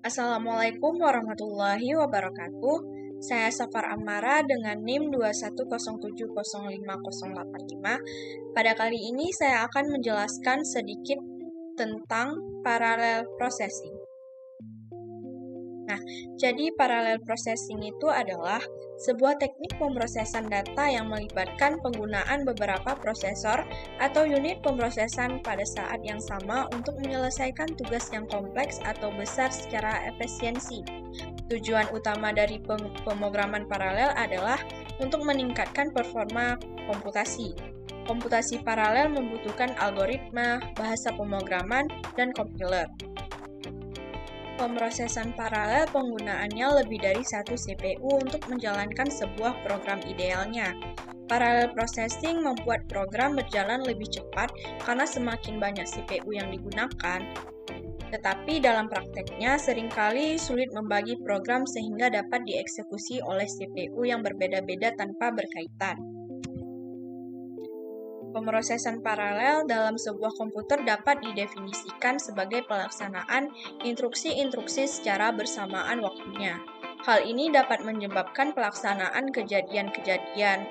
Assalamualaikum warahmatullahi wabarakatuh. Saya Safar Amara dengan NIM 210705085. Pada kali ini saya akan menjelaskan sedikit tentang parallel processing. Jadi parallel processing itu adalah sebuah teknik pemrosesan data yang melibatkan penggunaan beberapa prosesor atau unit pemrosesan pada saat yang sama untuk menyelesaikan tugas yang kompleks atau besar secara efisiensi. Tujuan utama dari pemrograman paralel adalah untuk meningkatkan performa komputasi. Komputasi paralel membutuhkan algoritma, bahasa pemrograman, dan kompiler. Pemrosesan paralel penggunaannya lebih dari satu CPU untuk menjalankan sebuah program idealnya. Parallel processing membuat program berjalan lebih cepat karena semakin banyak CPU yang digunakan. Tetapi dalam prakteknya seringkali sulit membagi program sehingga dapat dieksekusi oleh CPU yang berbeda-beda tanpa berkaitan. Pemrosesan paralel dalam sebuah komputer dapat didefinisikan sebagai pelaksanaan instruksi-instruksi secara bersamaan waktunya. Hal ini dapat menyebabkan pelaksanaan kejadian-kejadian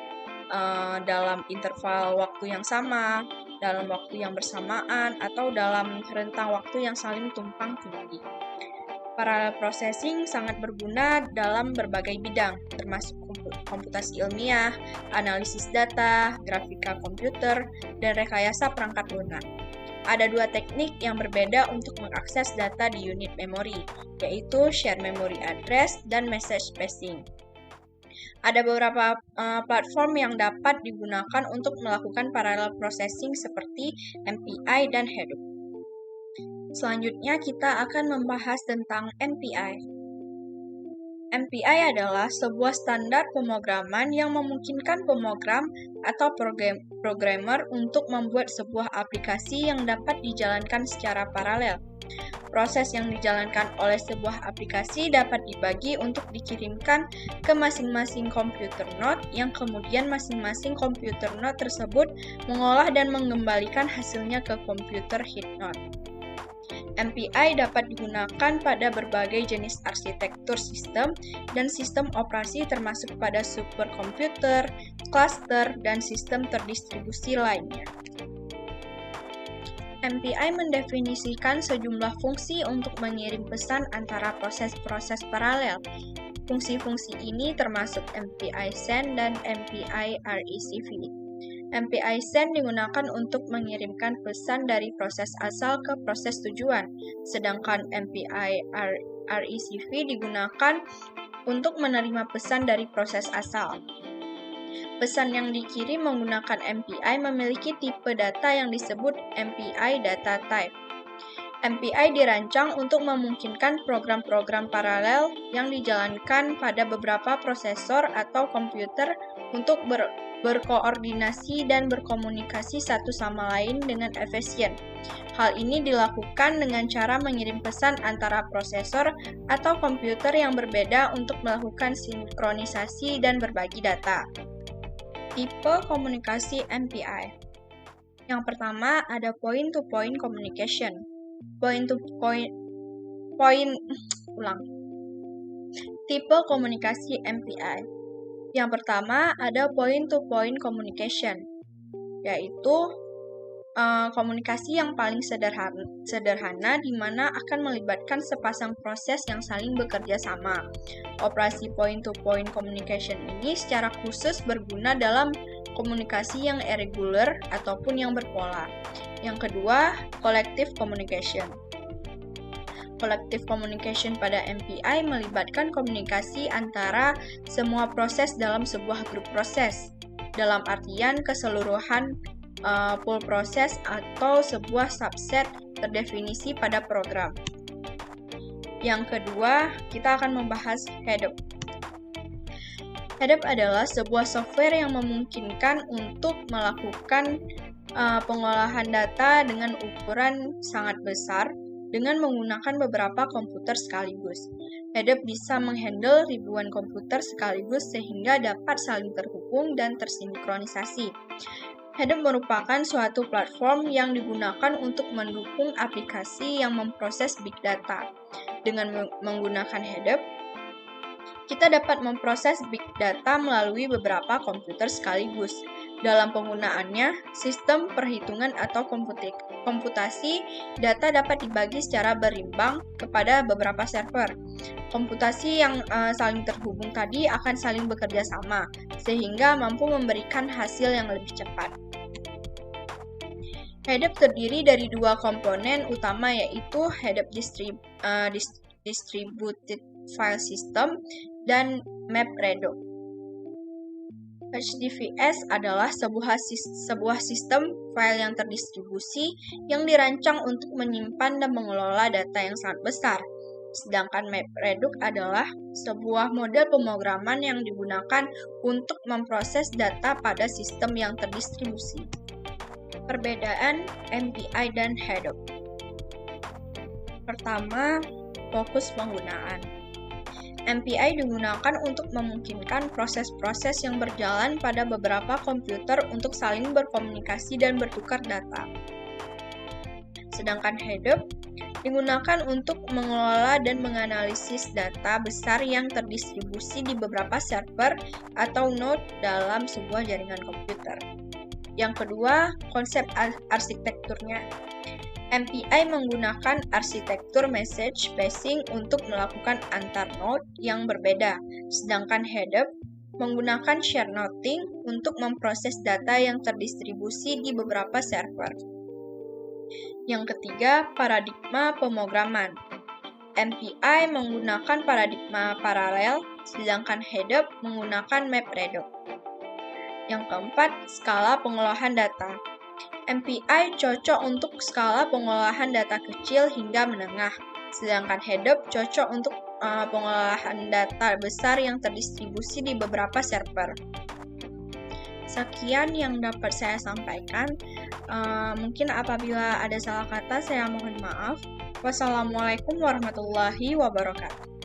dalam interval waktu yang sama, dalam waktu yang bersamaan, atau dalam rentang waktu yang saling tumpang tindih. Parallel processing sangat berguna dalam berbagai bidang, termasuk komputasi ilmiah, analisis data, grafika komputer, dan rekayasa perangkat lunak. Ada dua teknik yang berbeda untuk mengakses data di unit memori, yaitu shared memory address dan message passing. Ada beberapa platform yang dapat digunakan untuk melakukan parallel processing seperti MPI dan Hadoop. Selanjutnya kita akan membahas tentang MPI. MPI adalah sebuah standar pemrograman yang memungkinkan pemrogram atau programmer untuk membuat sebuah aplikasi yang dapat dijalankan secara paralel. Proses yang dijalankan oleh sebuah aplikasi dapat dibagi untuk dikirimkan ke masing-masing komputer node yang kemudian masing-masing komputer node tersebut mengolah dan mengembalikan hasilnya ke komputer head node. MPI dapat digunakan pada berbagai jenis arsitektur sistem dan sistem operasi termasuk pada superkomputer, cluster, dan sistem terdistribusi lainnya. MPI mendefinisikan sejumlah fungsi untuk mengirim pesan antara proses-proses paralel. Fungsi-fungsi ini termasuk MPI send dan MPI receive. MPI send digunakan untuk mengirimkan pesan dari proses asal ke proses tujuan, sedangkan MPI receive digunakan untuk menerima pesan dari proses asal. Pesan yang dikirim menggunakan MPI memiliki tipe data yang disebut MPI data type. MPI dirancang untuk memungkinkan program-program paralel yang dijalankan pada beberapa prosesor atau komputer untuk berkoordinasi dan berkomunikasi satu sama lain dengan efisien. Hal ini dilakukan dengan cara mengirim pesan antara prosesor atau komputer yang berbeda untuk melakukan sinkronisasi dan berbagi data. Tipe komunikasi MPI. Yang pertama ada point-to-point communication. Tipe komunikasi MPI. Yang pertama ada point-to-point communication, yaitu komunikasi yang paling sederhana di mana akan melibatkan sepasang proses yang saling bekerja sama. Operasi point-to-point communication ini secara khusus berguna dalam komunikasi yang irregular ataupun yang berpola. Yang kedua, collective communication. Collective communication pada MPI melibatkan komunikasi antara semua proses dalam sebuah grup proses, dalam artian keseluruhan pool proses atau sebuah subset terdefinisi pada program. Yang kedua, kita akan membahas Hadoop. Hadoop adalah sebuah software yang memungkinkan untuk melakukan pengolahan data dengan ukuran sangat besar dengan menggunakan beberapa komputer sekaligus. Hadoop bisa menghandle ribuan komputer sekaligus sehingga dapat saling terhubung dan tersinkronisasi. Hadoop merupakan suatu platform yang digunakan untuk mendukung aplikasi yang memproses big data. Dengan menggunakan Hadoop, kita dapat memproses big data melalui beberapa komputer sekaligus. Dalam penggunaannya, sistem perhitungan atau komputasi data dapat dibagi secara berimbang kepada beberapa server. Komputasi yang saling terhubung tadi akan saling bekerja sama, sehingga mampu memberikan hasil yang lebih cepat. Hadoop terdiri dari dua komponen utama, yaitu Hadoop Distributed File System dan MapReduce. HDFS adalah sebuah sistem file yang terdistribusi yang dirancang untuk menyimpan dan mengelola data yang sangat besar. Sedangkan MapReduce adalah sebuah model pemrograman yang digunakan untuk memproses data pada sistem yang terdistribusi. Perbedaan MPI dan Hadoop. Pertama, fokus penggunaan. MPI digunakan untuk memungkinkan proses-proses yang berjalan pada beberapa komputer untuk saling berkomunikasi dan bertukar data. Sedangkan Hadoop digunakan untuk mengelola dan menganalisis data besar yang terdistribusi di beberapa server atau node dalam sebuah jaringan komputer. Yang kedua, konsep arsitekturnya. MPI menggunakan arsitektur message passing untuk melakukan antar node yang berbeda, sedangkan Hadoop menggunakan share noting untuk memproses data yang terdistribusi di beberapa server. Yang ketiga, paradigma pemrograman. MPI menggunakan paradigma paralel, sedangkan Hadoop menggunakan MapReduce. Yang keempat, skala pengolahan data. MPI cocok untuk skala pengolahan data kecil hingga menengah, sedangkan Hadoop cocok untuk pengolahan data besar yang terdistribusi di beberapa server. Sekian yang dapat saya sampaikan. Mungkin apabila ada salah kata, saya mohon maaf. Wassalamualaikum warahmatullahi wabarakatuh.